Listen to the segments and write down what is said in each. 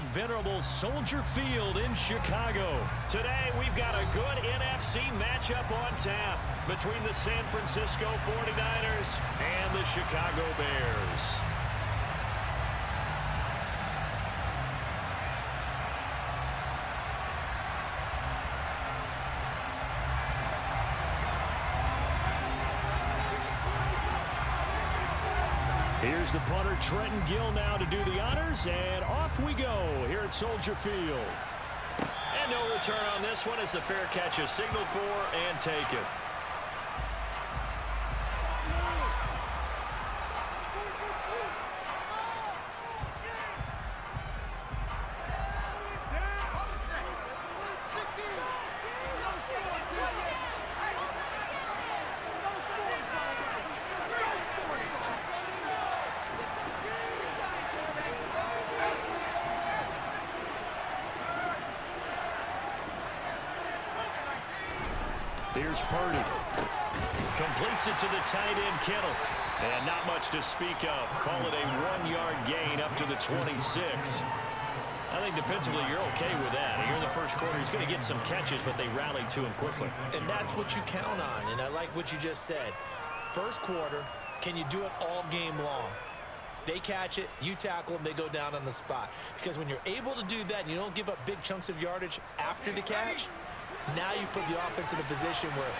at venerable Soldier Field in Chicago. Today, we've got a good NFC matchup on tap between the San Francisco 49ers and the Chicago Bears. Here's the punter, Trenton Gill, now to do the honors, and off we go here at Soldier Field. And no return on this one as the fair catch is signaled for and taken. Here's Purdy. Completes it to the tight end, Kittle. And not much to speak of. Call it a 1-yard gain up to the 26. I think defensively you're okay with that. Here in the first quarter, he's going to get some catches, but they rallied to him quickly. And that's what you count on, and I like what you just said. First quarter, can you do it all game long? They catch it, you tackle them, they go down on the spot. Because when you're able to do that and you don't give up big chunks of yardage after the catch, now you put the offense in a position where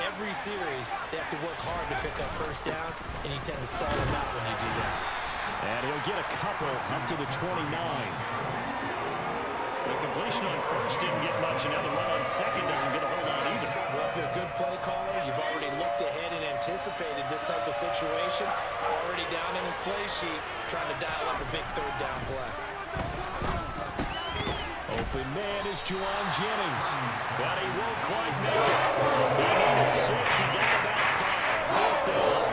every series they have to work hard to pick up first downs, and you tend to stall them out when you do that. And he'll get a couple up to the 29. The completion on first didn't get much, and now the run on second doesn't get a whole lot either. Well, if you're a good play caller, you've already looked ahead and anticipated this type of situation, already down in his play sheet, trying to dial up a big third down play. Open man is Juwan Jennings, but he won't quite make it. He needed 6, he got about 5. Fourth down.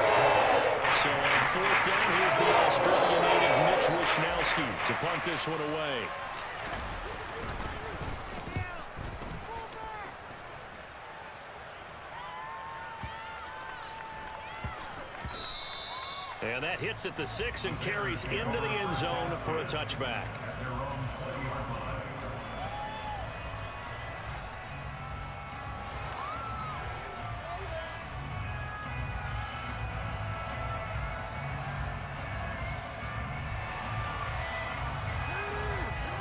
So on fourth down, here's the Australian native Mitch Wishnowsky to punt this one away. And that hits at the 6 and carries into the end zone for a touchback.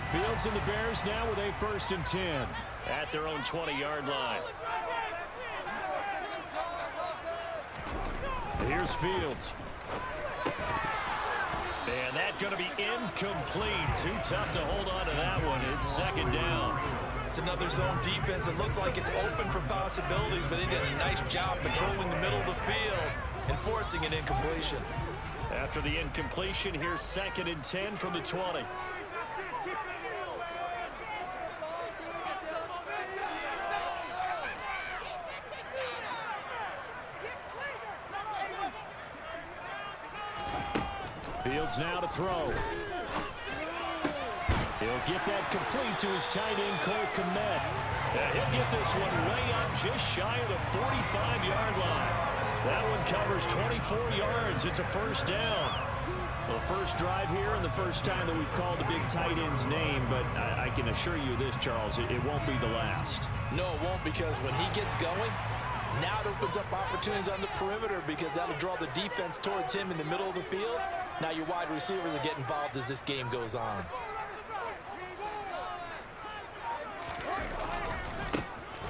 Fields and the Bears now with a 1st and 10 at their own 20-yard line. Here's Fields. And that's going to be incomplete. Too tough to hold on to that one. It's 2nd down. It's another zone defense. It looks like it's open for possibilities, but they did a nice job patrolling the middle of the field and forcing an incompletion. After the incompletion, here's 2nd and 10 from the 20. Fields now to throw. He'll get that complete to his tight end, Cole Kmet. And he'll get this one way up just shy of the 45-yard line. That one covers 24 yards. It's a 1st down. Well, first drive here and the first time that we've called the big tight end's name, but I can assure you this, Charles, it won't be the last. No, it won't, because when he gets going, now it opens up opportunities on the perimeter because that'll draw the defense towards him in the middle of the field. Now your wide receivers will get involved as this game goes on.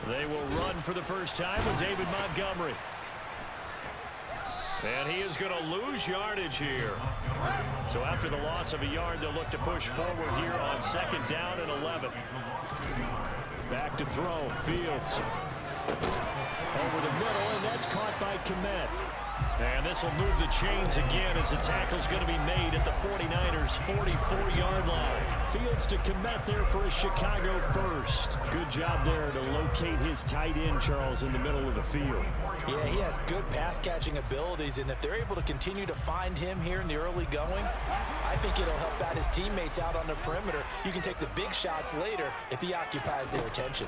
They will run for the first time with David Montgomery. And he is going to lose yardage here. So after the loss of a yard, they'll look to push forward here on 2nd down and 11. Back to throw. Fields. Over the middle, and that's caught by Kmet. And this will move the chains again as the tackle's going to be made at the 49ers' 44-yard line. Fields to Kmet there for a Chicago 1st. Good job there to locate his tight end, Charles, in the middle of the field. Yeah, he has good pass-catching abilities, and if they're able to continue to find him here in the early going, I think it'll help out his teammates out on the perimeter. You can take the big shots later if he occupies their attention.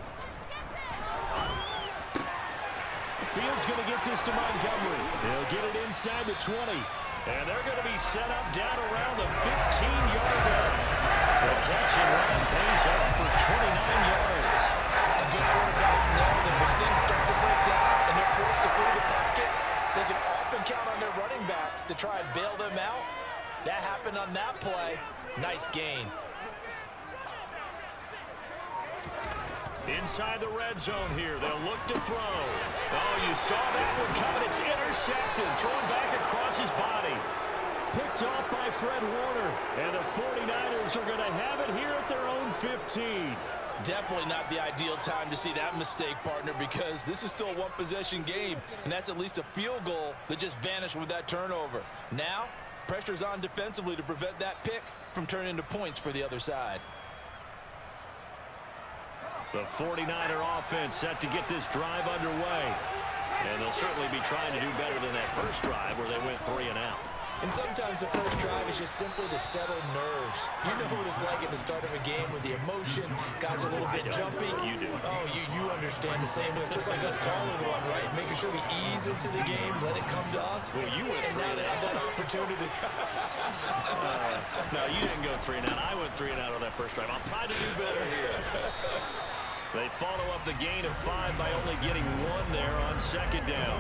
Fields going to get this to Montgomery. He'll get it inside the 20. And they're going to be set up down around the 15-yard line. The catch gets it run, pays off for 29 yards. And good quarterbacks know that when things start to break down and they're forced to flee the pocket, they can often count on their running backs to try and bail them out. That happened on that play. Nice gain. Inside the red zone here, they'll look to throw. Oh, you saw that one coming. It's intercepted, thrown back across his body. Picked off by Fred Warner. And the 49ers are going to have it here at their own 15. Definitely not the ideal time to see that mistake, partner, because this is still a one-possession game, and that's at least a field goal that just vanished with that turnover. Now, pressure's on defensively to prevent that pick from turning into points for the other side. The 49er offense set to get this drive underway. And they'll certainly be trying to do better than that first drive where they went 3 and out. And sometimes the first drive is just simply to settle nerves. You know what it's like at the start of a game with the emotion, guys are a little bit jumpy. You do. Oh, you understand the same way. It's just like us calling one, right? Making sure we ease into the game, let it come to us. Well, you went 3 and now they have that opportunity. No, you didn't go 3 and out. I went 3 and out on that first drive. I'll try to do better here. They follow up the gain of 5 by only getting 1 there on second down.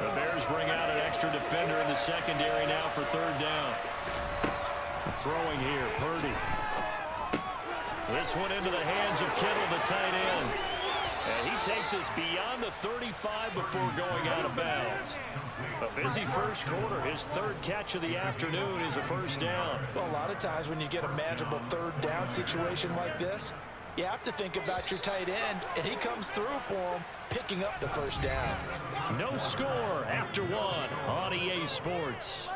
The Bears bring out an extra defender in the secondary now for third down. Throwing here, Purdy. This one into the hands of Kittle, the tight end. And he takes us beyond the 35 before going out of bounds. A busy first quarter. His third catch of the afternoon is a first down. Well, a lot of times when you get a manageable third down situation like this, you have to think about your tight end, and he comes through for him, picking up the first down. No score after 1 on EA Sports.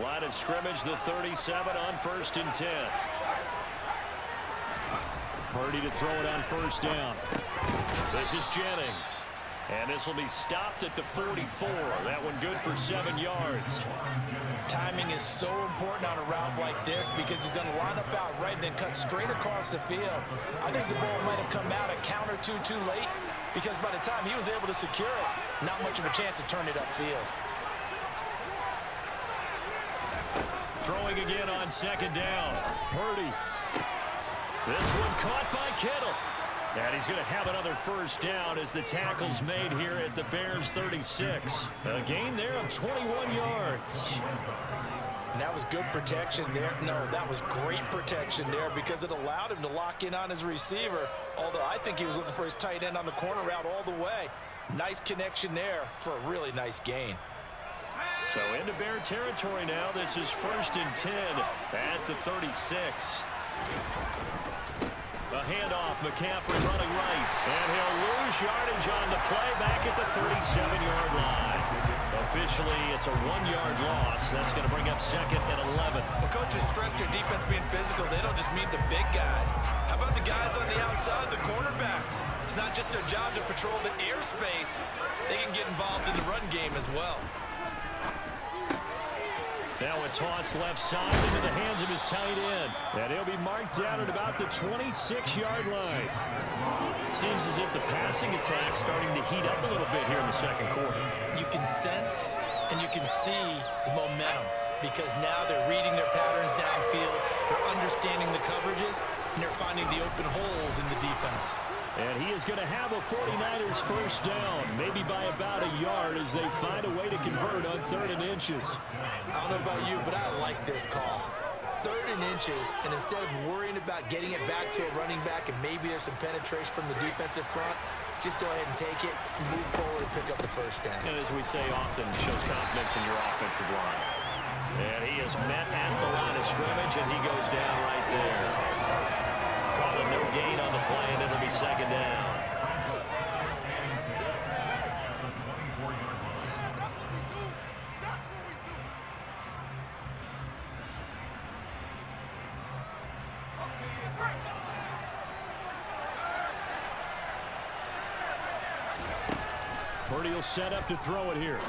Line of scrimmage, the 37 on 1st and 10. Purdy to throw it on first down. This is Jennings. And this will be stopped at the 44. That one good for 7 yards. Timing is so important on a route like this because he's going to line up out right and then cut straight across the field. I think the ball might have come out a count or two too late because by the time he was able to secure it, not much of a chance to turn it upfield. Throwing again on second down. Purdy. This one caught by Kittle. And he's going to have another first down as the tackle's made here at the Bears 36. A gain there of 21 yards. And that was good protection there. No, that was great protection there because it allowed him to lock in on his receiver. Although I think he was looking for his tight end on the corner route all the way. Nice connection there for a really nice gain. So into Bear territory now. This is 1st and 10 at the 36. A handoff, McCaffrey running right. And he'll lose yardage on the play back at the 37-yard line. Officially, it's a 1-yard loss. That's going to bring up 2nd and 11. Well, coaches stress their defense being physical. They don't just mean the big guys. How about the guys on the outside, the cornerbacks? It's not just their job to patrol the airspace. They can get involved in the run game as well. Now a toss left side into the hands of his tight end. And he'll be marked down at about the 26-yard line. Seems as if the passing attack's starting to heat up a little bit here in the second quarter. You can sense and you can see the momentum because now they're reading their patterns downfield, they're understanding the coverages, and they're finding the open holes in the defense. And he is going to have a 49ers first down, maybe by about a yard as they find a way to convert on 3rd and inches. I don't know about you, but I like this call. 3rd and inches, and instead of worrying about getting it back to a running back and maybe there's some penetration from the defensive front, just go ahead and take it, move forward, and pick up the first down. And as we say often, shows confidence in your offensive line. And he is met at the line of scrimmage, and he goes down right there. Calling no gain on the play, and it'll be 2nd down. Purdy will set up to throw it here.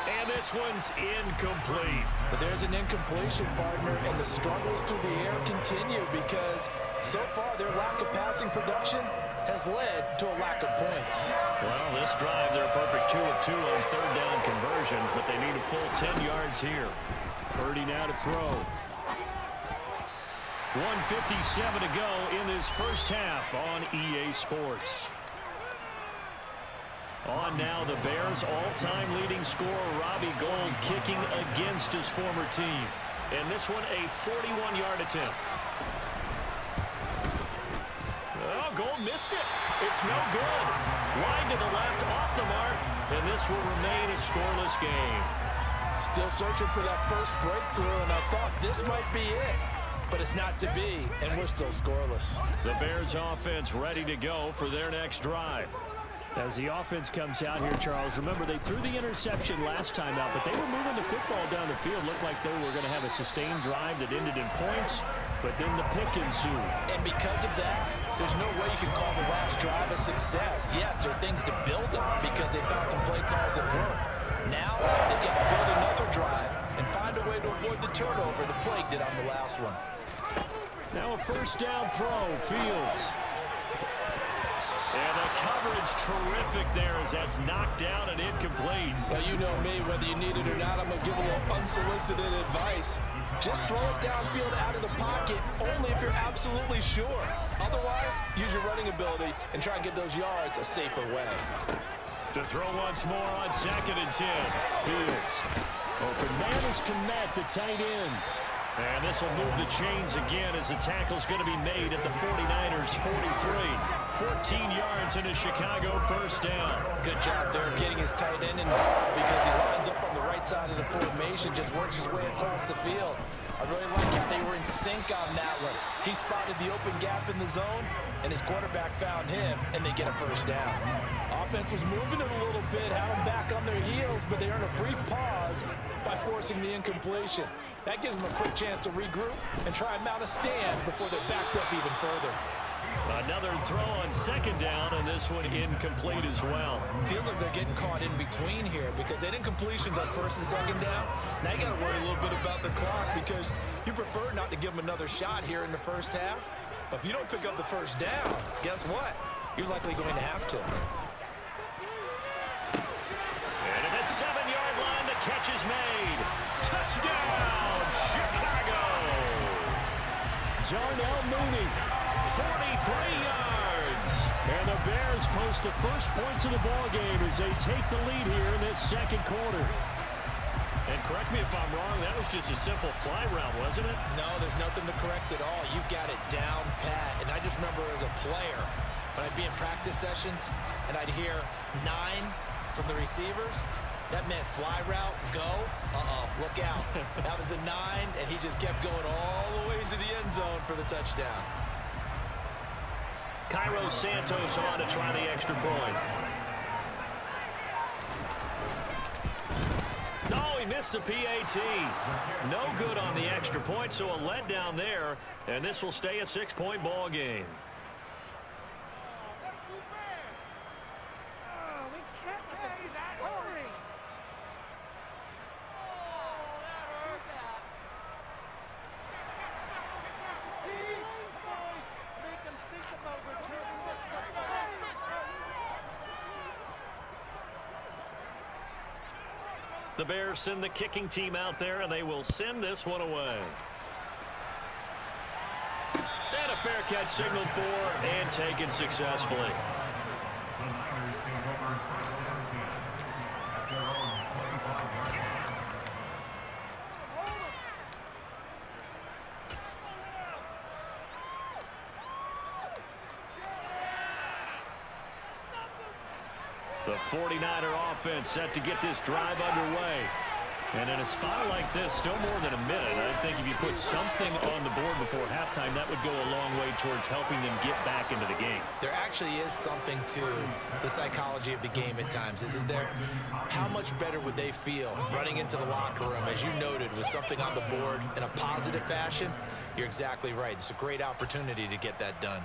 And this one's incomplete. But there's an incompletion, partner, and the struggles through the air continue because so far their lack of passing production has led to a lack of points. Well, this drive, they're a perfect 2 of 2 on third down conversions, but they need a full 10 yards here. Purdy now to throw. 1:57 to go in this first half on EA Sports. On now, the Bears' all-time leading scorer, Robbie Gould, kicking against his former team. And this one, a 41-yard attempt. Oh, Gould missed it. It's no good. Wide to the left, off the mark, and this will remain a scoreless game. Still searching for that first breakthrough, and I thought this might be it. But it's not to be, and we're still scoreless. The Bears offense ready to go for their next drive. As the offense comes out here, Charles, remember they threw the interception last time out, but they were moving the football down the field. Looked like they were going to have a sustained drive that ended in points, but then the pick ensued. And because of that, there's no way you can call the last drive a success. Yes, there are things to build on because they found some play calls that work. Now, they've got to build another drive and find a way to avoid the turnover the Plague did on the last one. Now a first down throw, Fields. And the coverage terrific there as that's knocked down and incomplete. Well, you know me, whether you need it or not, I'm going to give a little unsolicited advice. Just throw it downfield out of the pocket, only if you're absolutely sure. Otherwise, use your running ability and try and get those yards a safer way. To throw once more on 2nd and 10. Fields. Open man is Kmet, the tight end. And this will move the chains again as the tackle's going to be made at the 49ers 43. 14 yards into Chicago, first down. Good job there of getting his tight end involved because he lines up on the right side of the formation, just works his way across the field. I really like how they were in sync on that one. He spotted the open gap in the zone, and his quarterback found him, and they get a first down. Offense was moving it a little bit, had them back on their heels, but they earned a brief pause by forcing the incompletion. That gives them a quick chance to regroup and try and mount a stand before they're backed up even further. Another throw on 2nd down, and this one incomplete as well. Feels like they're getting caught in between here because they had incompletions on 1st and 2nd down. Now you got to worry a little bit about the clock because you prefer not to give them another shot here in the first half. But if you don't pick up the first down, guess what? You're likely going to have to. And at the 7-yard line, the catch is made. Touchdown, Chicago! Darnell Mooney, 43 yards. And the Bears post the first points of the ballgame as they take the lead here in this second quarter. And correct me if I'm wrong, that was just a simple fly route, wasn't it? No, there's nothing to correct at all. You've got it down pat. And I just remember as a player, when I'd be in practice sessions and I'd hear 9 from the receivers, that meant fly route, go, look out. That was the 9, and he just kept going all the way into the end zone for the touchdown. Cairo Santos on to try the extra point. Oh, he missed the PAT. No good on the extra point, so a letdown there, and this will stay a 6-point ball game. The Bears send the kicking team out there, and they will send this one away. And a fair catch signaled for and taken successfully. The 49er offense set to get this drive underway. And in a spot like this, still more than a minute, I think if you put something on the board before halftime, that would go a long way towards helping them get back into the game. There actually is something to the psychology of the game at times, isn't there? How much better would they feel running into the locker room, as you noted, with something on the board in a positive fashion? You're exactly right. It's a great opportunity to get that done.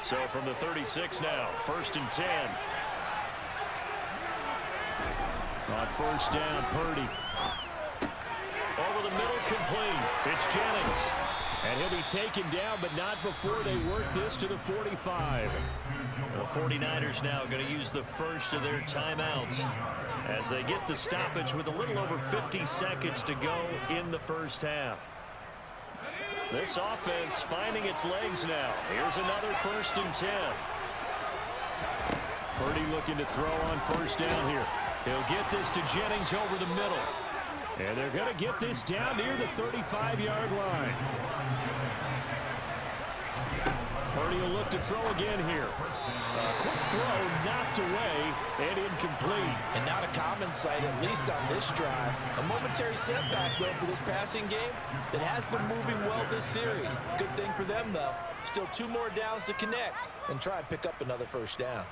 So from the 36 now, 1st and 10. On 1st down, Purdy. Over the middle, complete. It's Jennings. And he'll be taken down, but not before they work this to the 45. The 49ers now going to use the first of their timeouts as they get the stoppage with a little over 50 seconds to go in the first half. This offense finding its legs now. Here's another 1st and 10. Purdy looking to throw on 1st down here. He'll get this to Jennings over the middle. And they're going to get this down near the 35-yard line. Purdy will look to throw again here. A quick throw knocked away and incomplete. And not a common sight, at least on this drive. A momentary setback, though, for this passing game that has been moving well this series. Good thing for them, though. Still 2 more downs to connect and try and pick up another 1st down.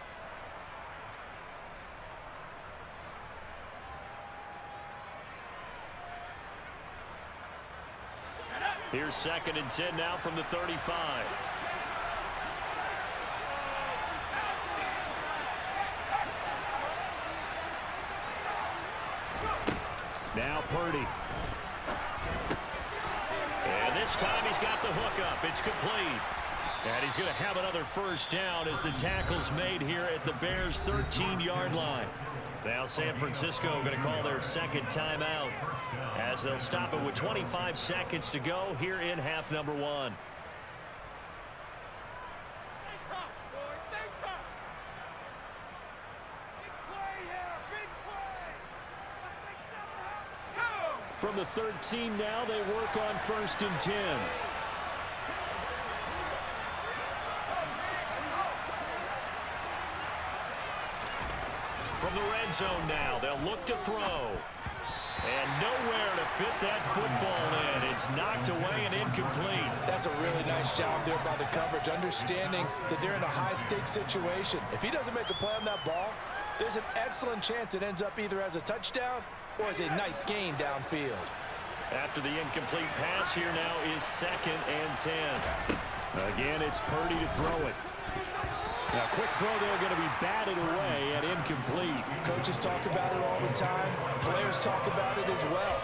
Here's 2nd and 10 now from the 35. Now Purdy. And this time he's got the hook up. It's complete. And he's going to have another 1st down as the tackle's made here at the Bears' 13-yard line. Now San Francisco going to call their 2nd timeout as they'll stop it with 25 seconds to go here in half number 1. From the 13 now, they work on 1st and 10. From the red zone now, they'll look to throw. And nowhere to fit that football in. It's knocked away and incomplete. That's a really nice job there by the coverage, understanding that they're in a high-stakes situation. If he doesn't make a play on that ball, there's an excellent chance it ends up either as a touchdown or as a nice gain downfield. After the incomplete pass, here now is 2nd and 10. Again, it's Purdy to throw it. Now, quick throw there going to be batted away and incomplete. Coaches talk about it all the time. Players talk about it as well.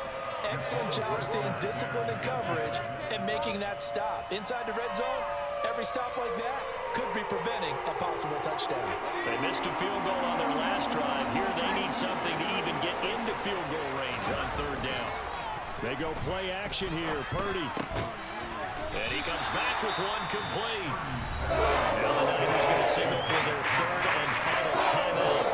Excellent job staying disciplined in coverage and making that stop. Inside the red zone, every stop like that could be preventing a possible touchdown. They missed a field goal on their last drive. Here they need something to even get into field goal range on 3rd down. They go play action here. Purdy. And he comes back with one complete. Now the Niners going to signal for their 3rd and final timeout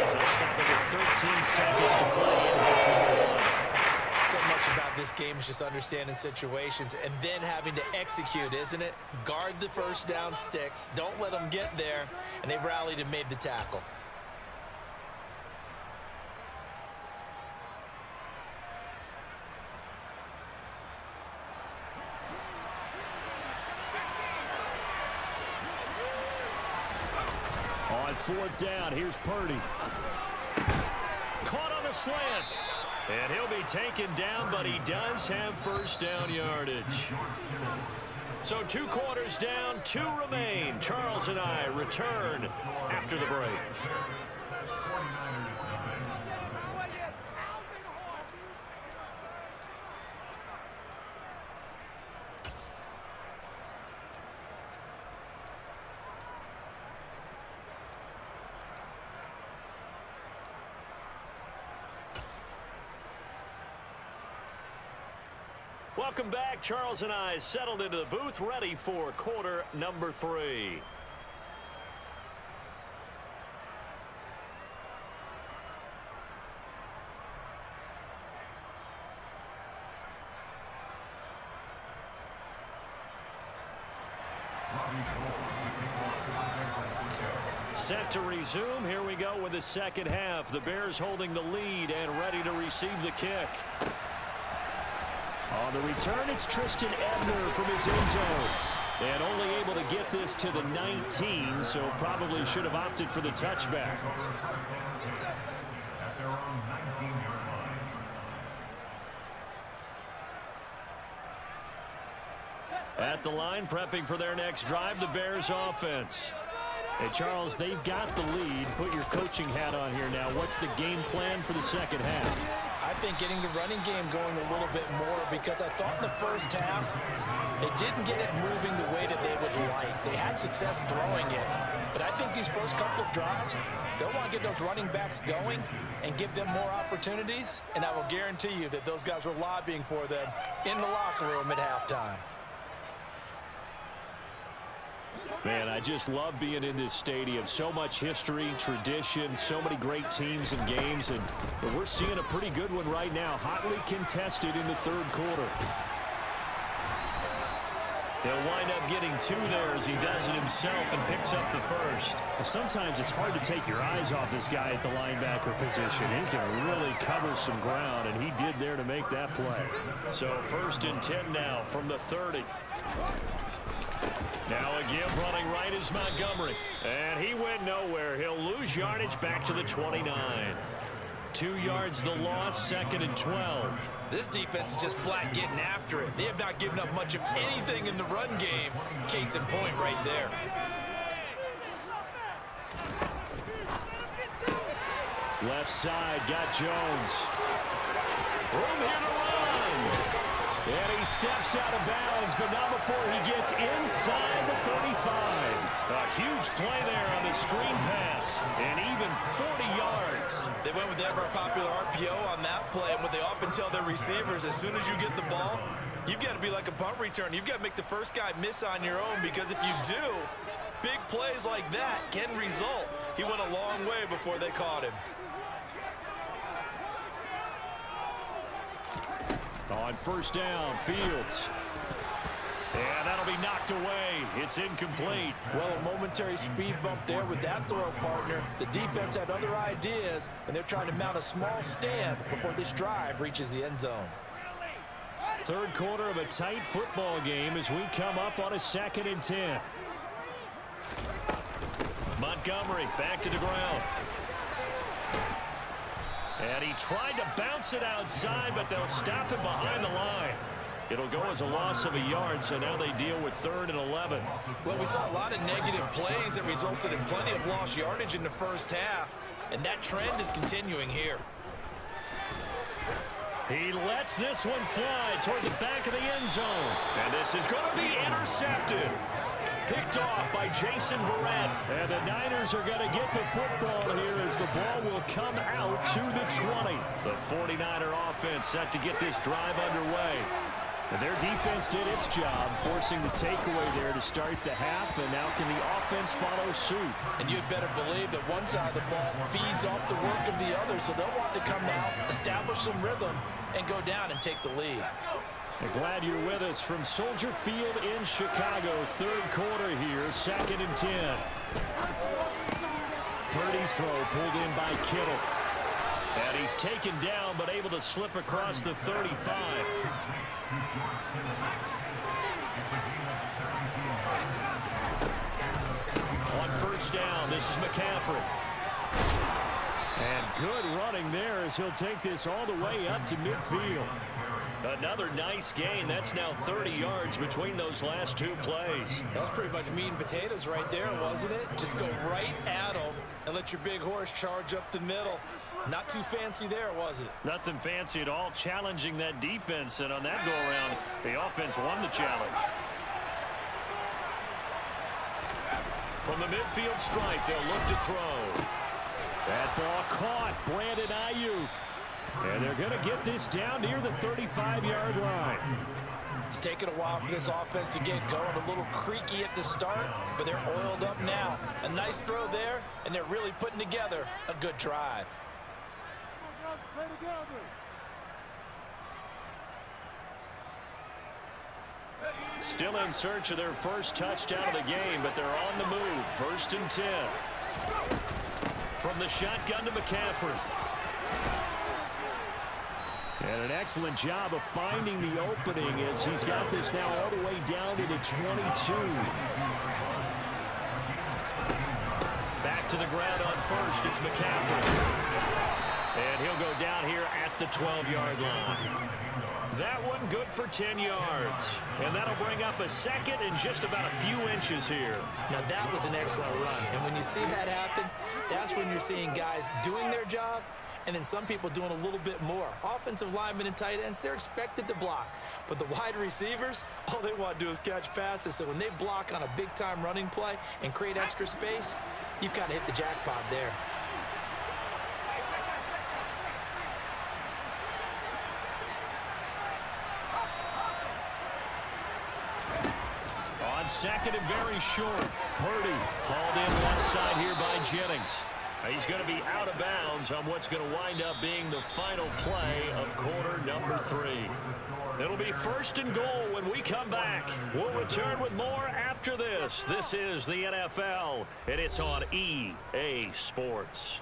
as they'll stop it with 13 seconds to play in half number 1. So much about this game is just understanding situations and then having to execute, isn't it? Guard the 1st down sticks. Don't let them get there. And they've rallied and made the tackle. On 4th down, here's Purdy. Caught on the slant. And he'll be taken down, but he does have 1st down yardage. So 2 quarters down, 2 remain. Charles and I return after the break. Welcome back. Charles and I settled into the booth, ready for quarter number 3. Set to resume. Here we go with the 2nd half. The Bears holding the lead and ready to receive the kick. On the return, it's Tristan Ebner from his end zone. And only able to get this to the 19, so probably should have opted for the touchback. At the line, prepping for their next drive, the Bears offense. Hey, Charles, they've got the lead. Put your coaching hat on here now. What's the game plan for the second half? I think getting the running game going a little bit more, because I thought in the first half they didn't get it moving the way that they would like. They had success throwing it, but I think these first couple of drives, they'll want to get those running backs going and give them more opportunities, and I will guarantee you that those guys were lobbying for them in the locker room at halftime. Man, I just love being in this stadium. So much history, tradition, so many great teams and games, and we're seeing a pretty good one right now, hotly contested in the third quarter. He'll wind up getting 2 there as he does it himself and picks up the first. Well, sometimes it's hard to take your eyes off this guy at the linebacker position. He can really cover some ground, and he did there to make that play. So 1st and 10 now from the 30. Now a give running right is Montgomery. And he went nowhere. He'll lose yardage back to the 29. 2 yards the loss, 2nd and 12. This defense is just flat getting after it. They have not given up much of anything in the run game. Case in point right there. Left side, got Jones. Room here to run. And he steps out of bounds, but not before he gets inside the 35. A huge play there on the screen pass, and even 40 yards. They went with the ever-popular RPO on that play, and what they often tell their receivers, as soon as you get the ball, you've got to be like a punt return. You've got to make the first guy miss on your own, because if you do, big plays like that can result. He went a long way before they caught him. On 1st down, Fields. And that'll be knocked away. It's incomplete. Well, a momentary speed bump there with that throw, partner. The defense had other ideas, and they're trying to mount a small stand before this drive reaches the end zone. Third quarter of a tight football game as we come up on a 2nd and 10. Montgomery back to the ground. And he tried to bounce it outside, but they'll stop him behind the line. It'll go as a loss of a yard, so now they deal with 3rd and 11. Well, we saw a lot of negative plays that resulted in plenty of lost yardage in the first half, and that trend is continuing here. He lets this one fly toward the back of the end zone. And this is going to be intercepted. Picked off by Jason Verrett. And the Niners are going to get the football here as the ball will come out to the 20. The 49er offense set to get this drive underway. And their defense did its job, forcing the takeaway there to start the half, and now can the offense follow suit? And you'd better believe that one side of the ball feeds off the work of the other, so they'll want to come out, establish some rhythm, and go down and take the lead. I'm glad you're with us from Soldier Field in Chicago. Third quarter here, 2nd and 10. Purdy's throw pulled in by Kittle. And he's taken down, but able to slip across the 35. On 1st down, this is McCaffrey. And good running there as he'll take this all the way up to midfield. Another nice gain. That's now 30 yards between those last 2 plays. That's pretty much meat and potatoes right there, wasn't it? Just go right at them and let your big horse charge up the middle. Not too fancy there, was it? Nothing fancy at all. Challenging that defense, and on that go-around, the offense won the challenge. From the midfield stripe, they'll look to throw. That ball caught. Brandon Ayuk. And they're going to get this down near the 35-yard line. It's taken a while for this offense to get going. A little creaky at the start, but they're oiled up now. A nice throw there, and they're really putting together a good drive. Still in search of their first touchdown of the game, but they're on the move. 1st and 10. From the shotgun to McCaffrey. And an excellent job of finding the opening as he's got this now all the way down to the 22. Back to the ground on 1st. It's McCaffrey. And he'll go down here at the 12-yard line. That one good for 10 yards. And that'll bring up a second and just about a few inches here. Now, that was an excellent run. And when you see that happen, that's when you're seeing guys doing their job and then some people doing a little bit more. Offensive linemen and tight ends, they're expected to block. But the wide receivers, all they want to do is catch passes. So when they block on a big-time running play and create extra space, you've got to hit the jackpot there. On second and very short, Purdy hauled in left side here by Jennings. He's going to be out of bounds on what's going to wind up being the final play of quarter number 3. It'll be first and goal when we come back. We'll return with more after this. This is the NFL, and it's on EA Sports.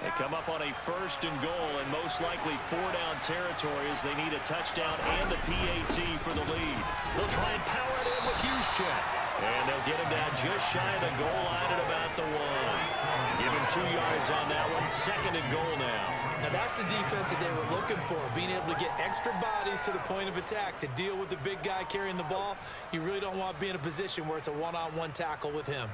They come up on a first and goal and most likely 4-down territory as they need a touchdown and the PAT for the lead. They'll try and power it in with Juszczyk. And they'll get him down just shy of the goal line at about the 1. Give him 2 yards on that one. Second and goal now. Now that's the defense that they were looking for, being able to get extra bodies to the point of attack to deal with the big guy carrying the ball. You really don't want to be in a position where it's a one-on-one tackle with him.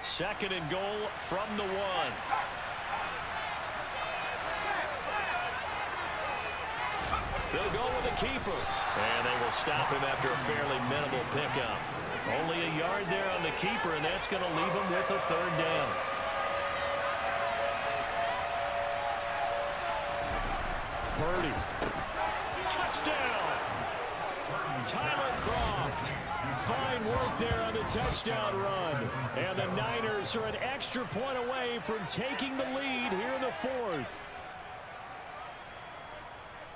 Second and goal from the 1. They'll go with the keeper. And they will stop him after a fairly minimal pickup. Only a yard there on the keeper, and that's going to leave him with a 3rd down. Purdy. Touchdown! Tyler Croft. Fine work there on the touchdown run. And the Niners are an extra point away from taking the lead here in the 4th.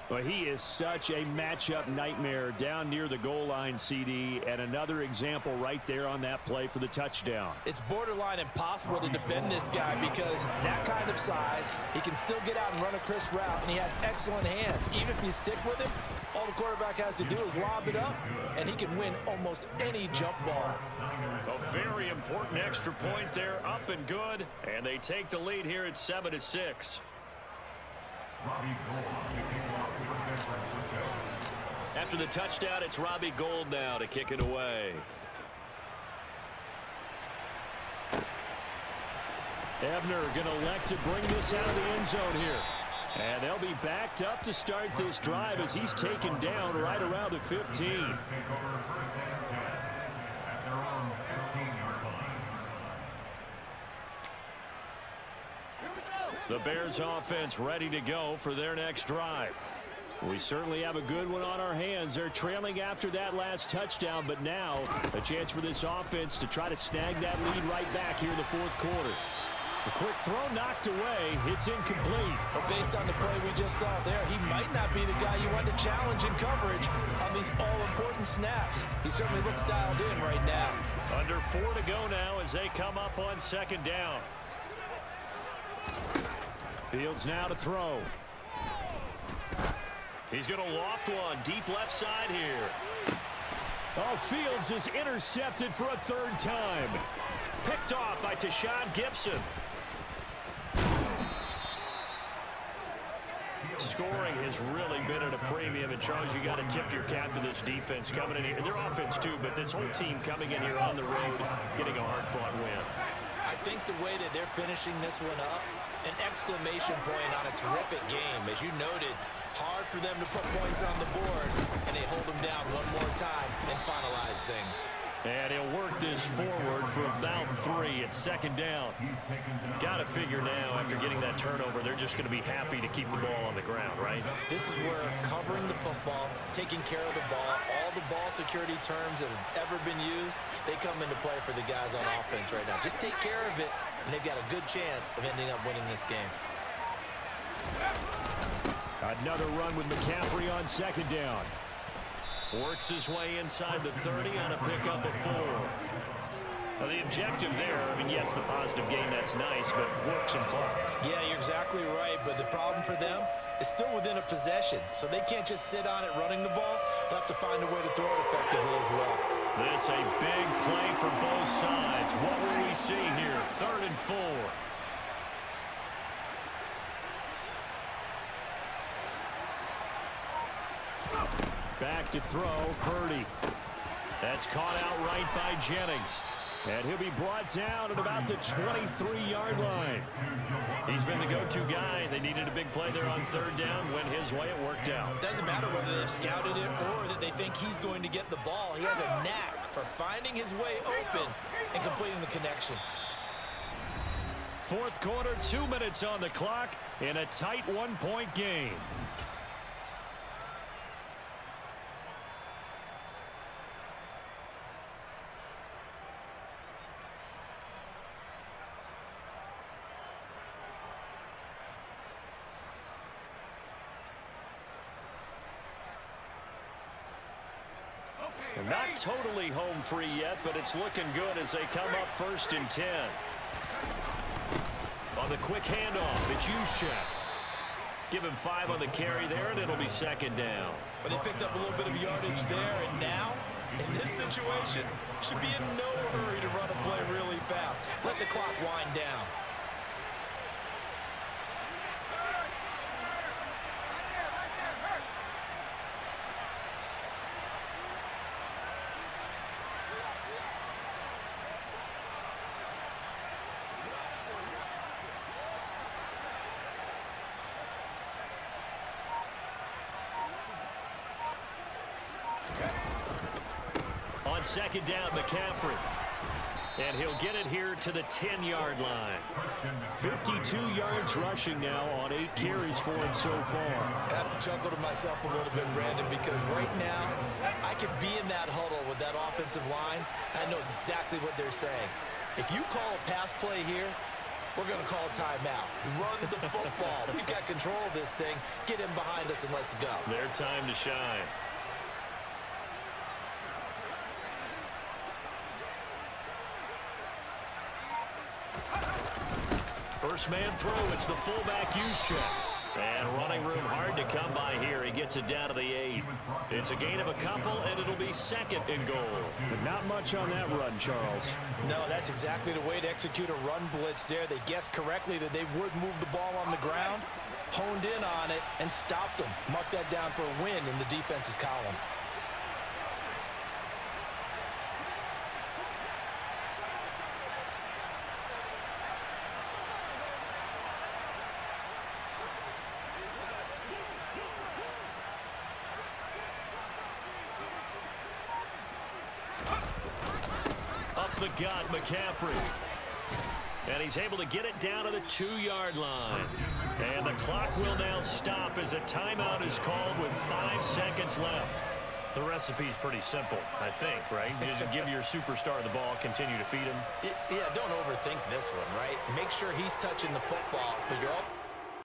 Well, he is such a matchup nightmare down near the goal line, CD, and another example right there on that play for the touchdown. It's borderline impossible to defend this guy because that kind of size, he can still get out and run a crisp route, and he has excellent hands. Even if you stick with him, all the quarterback has to do is lob it up, and he can win almost any jump ball. A very important extra point there, up and good, and they take the lead here at 7-6. After the touchdown, it's Robbie Gould now to kick it away. Ebner going to elect to bring this out of the end zone here. And they'll be backed up to start this drive as he's taken down right around the 15. The Bears offense ready to go for their next drive. We certainly have a good one on our hands. They're trailing after that last touchdown, but now a chance for this offense to try to snag that lead right back here in the 4th quarter. A quick throw knocked away. It's incomplete. But based on the play we just saw there, he might not be the guy you want to challenge in coverage on these all-important snaps. He certainly looks dialed in right now. Under 4 to go now as they come up on 2nd down. Fields now to throw. He's going to loft one deep left side here. Oh, Fields is intercepted for a 3rd time. Picked off by Tashawn Gibson. Scoring has really been at a premium, and Charles, you got to tip your cap to this defense coming in here. Their offense too, but this whole team coming in here on the road, getting a hard-fought win. I think the way that they're finishing this one up, an exclamation point on a terrific game. As you noted, hard for them to put points on the board, and they hold them down one more time and finalize things. And he'll work this forward for about 3 at 2nd down. Got to figure now, after getting that turnover, they're just going to be happy to keep the ball on the ground, right? This is where covering the football, taking care of the ball, all the ball security terms that have ever been used, they come into play for the guys on offense right now. Just take care of it, and they've got a good chance of ending up winning this game. Another run with McCaffrey on 2nd down. Works his way inside the 30 on a pickup of 4. Now, the objective there, I mean, yes, the positive gain, that's nice, but work some clock. Yeah, you're exactly right, but the problem for them is still within a possession, so they can't just sit on it running the ball. They'll have to find a way to throw it effectively as well. This a big play for both sides. What will we see here? 3rd and 4. Back to throw, Purdy. That's caught out right by Jennings. And he'll be brought down at about the 23-yard line. He's been the go-to guy. They needed a big play there on 3rd down. Went his way, it worked out. Doesn't matter whether they've scouted it or that they think he's going to get the ball. He has a knack for finding his way open and completing the connection. 4th quarter, 2 minutes on the clock in a tight 1-point game. Not totally home free yet, but it's looking good as they come up 1st and 10. On the quick handoff, it's Juszczyk. Give him 5 on the carry there, and it'll be 2nd down. But he picked up a little bit of yardage there, and now, in this situation, should be in no hurry to run a play really fast. Let the clock wind down. On 2nd down, McCaffrey. And he'll get it here to the 10-yard line. 52 yards rushing now on 8 carries for him so far. I have to chuckle to myself a little bit, Brandon, because right now I could be in that huddle with that offensive line. I know exactly what they're saying. If you call a pass play here, we're going to call a timeout. Run the football. We've got control of this thing. Get in behind us and let's go. Their time to shine. First man throw, it's the fullback Juszczyk. And running room hard to come by here. He gets it down to the 8. It's a gain of a couple, and it'll be 2nd and goal. But not much on that run, Charles. No, that's exactly the way to execute a run blitz there. They guessed correctly that they would move the ball on the ground, honed in on it, and stopped them. Mark that down for a win in the defense's column. The gut, McCaffrey. And he's able to get it down to the 2-yard line. And the clock will now stop as a timeout is called with 5 seconds left. The recipe's pretty simple, I think, right? Just give your superstar the ball, continue to feed him. Yeah, don't overthink this one, right? Make sure he's touching the football, but you're all